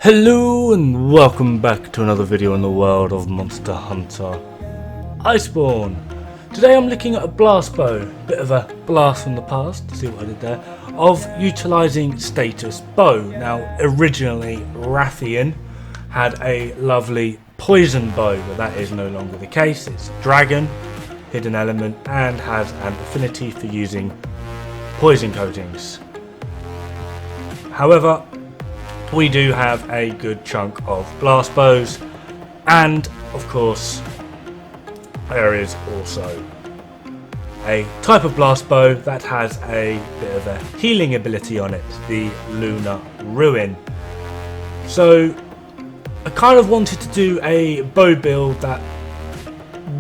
Hello and welcome back to another video in the world of Monster Hunter Iceborne. Today I'm looking at a blast bow, bit of a blast from the past, see what I did there, of utilising status bow. Now originally Rathian had a lovely poison bow, but that is no longer the case. It's dragon, hidden element, and has an affinity for using poison coatings. However, we do have a good chunk of blast bows, and of course there is also a type of blast bow that has a bit of a healing ability on it, the Lunar Ruin. So I kind of wanted to do a bow build that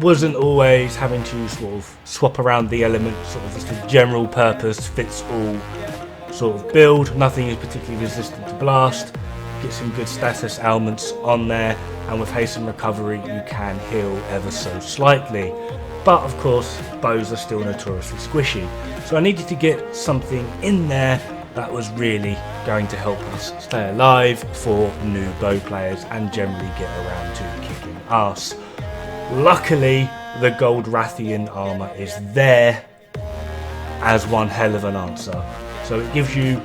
wasn't always having to sort of swap around the elements, sort of just a general purpose fits all sort of build. Nothing is particularly resistant to blast. Get some good status ailments on there, and with haste and recovery you can heal ever so slightly. But of course bows are still notoriously squishy, so I needed to get something in there that was really going to help us stay alive for new bow players and generally get around to kicking ass. Luckily the gold Rathian armor is there as one hell of an answer. So it gives you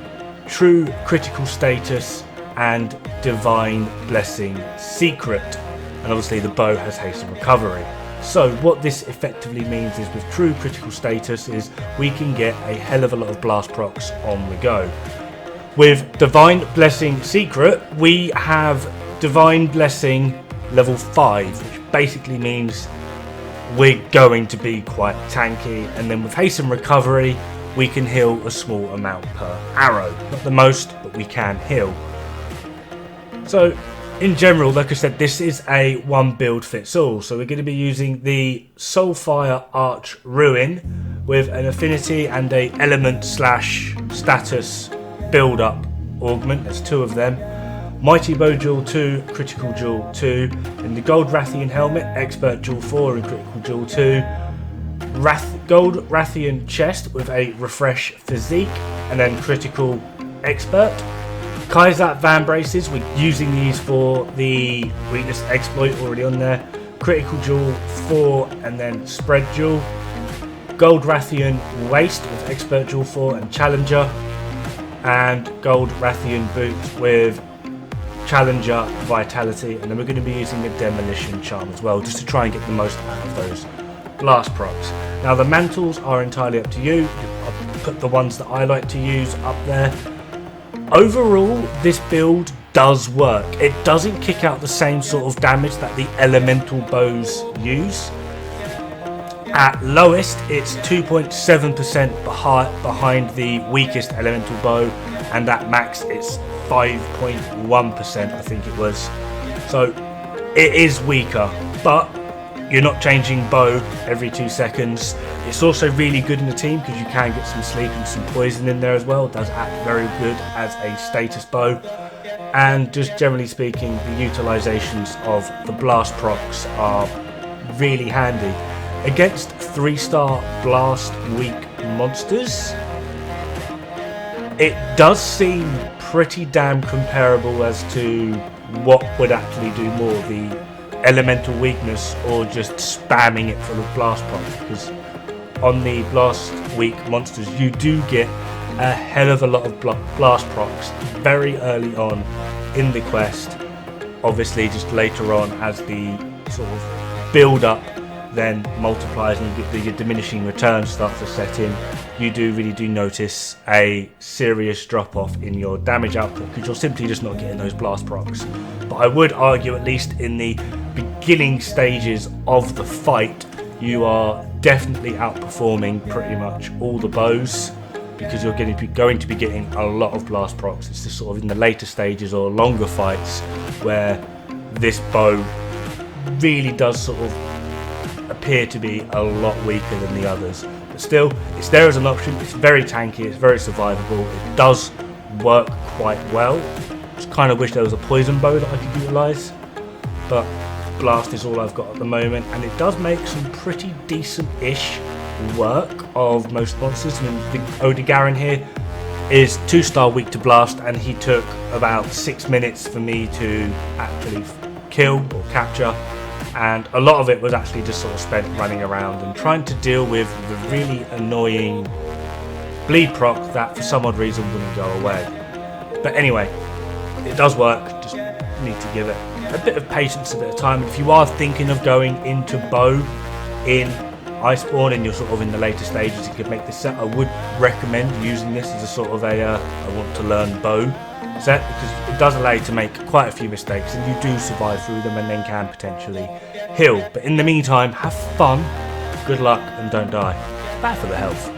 true critical status and divine blessing secret, and obviously the bow has haste and recovery. So what this effectively means is with true critical status is we can get a hell of a lot of blast procs on the go. With divine blessing secret we have divine blessing level 5, which basically means we're going to be quite tanky, and then with haste and recovery we can heal a small amount per arrow. Not the most, but we can heal. So in general, like I said, this is a one build fits all. So we're going to be using the Soulfire Arch Ruin with an affinity and a element slash status build up augment. There's two of them. Mighty Bow Jewel 2, Critical Jewel 2, and the Gold Rathian Helmet, Expert Jewel 4 and Critical Jewel 2. Gold Rathian chest with a refresh physique and then critical expert. Kaizat Van braces, we're using these for the weakness exploit already on there. Critical jewel 4 and then spread jewel. Gold Rathian waist with expert jewel 4 and challenger, and gold Rathian boots with challenger vitality, and then we're going to be using a demolition charm as well just to try and get the most out of those blast procs. Now the mantles are entirely up to you. I've put the ones that I like to use up there. Overall this build does work. It doesn't kick out the same sort of damage that the elemental bows use. At lowest it's 2.7% behind the weakest elemental bow, and at max it's 5.1% I think it was. So it is weaker, but you're not changing bow every 2 seconds. It's also really good in the team because you can get some sleep and some poison in there as well. It does act very good as a status bow. And just generally speaking, the utilizations of the blast procs are really handy. Against 3-star blast weak monsters, it does seem pretty damn comparable as to what would actually do more, the elemental weakness or just spamming it full of blast procs, because on the blast weak monsters you do get a hell of a lot of blast procs very early on in the quest. Obviously just later on as the sort of build up then multiplies and you get your diminishing returns start to set in, you really do notice a serious drop off in your damage output because you're simply just not getting those blast procs. But I would argue, at least in the beginning stages of the fight, you are definitely outperforming pretty much all the bows because you're going to be getting a lot of blast procs. It's just sort of in the later stages or longer fights where this bow really does sort of appear to be a lot weaker than the others. But still, it's there as an option. It's very tanky, it's very survivable, it does work quite well. Just kind of wish there was a poison bow that I could utilise, but blast is all I've got at the moment, and it does make some pretty decent-ish work of most monsters. I mean, the Odigaran here is 2-star weak to blast, and he took about 6 minutes for me to actually kill or capture, and a lot of it was actually just sort of spent running around and trying to deal with the really annoying bleed proc that for some odd reason wouldn't go away. But anyway, it does work, just need to give it a bit of patience, a bit of time. If you are thinking of going into bow in Iceborne and you're sort of in the later stages, you could make this set. I would recommend using this as a sort of a I want to learn bow set, because it does allow you to make quite a few mistakes and you do survive through them and then can potentially heal. But in the meantime, have fun, good luck, and don't die. Bad for the health.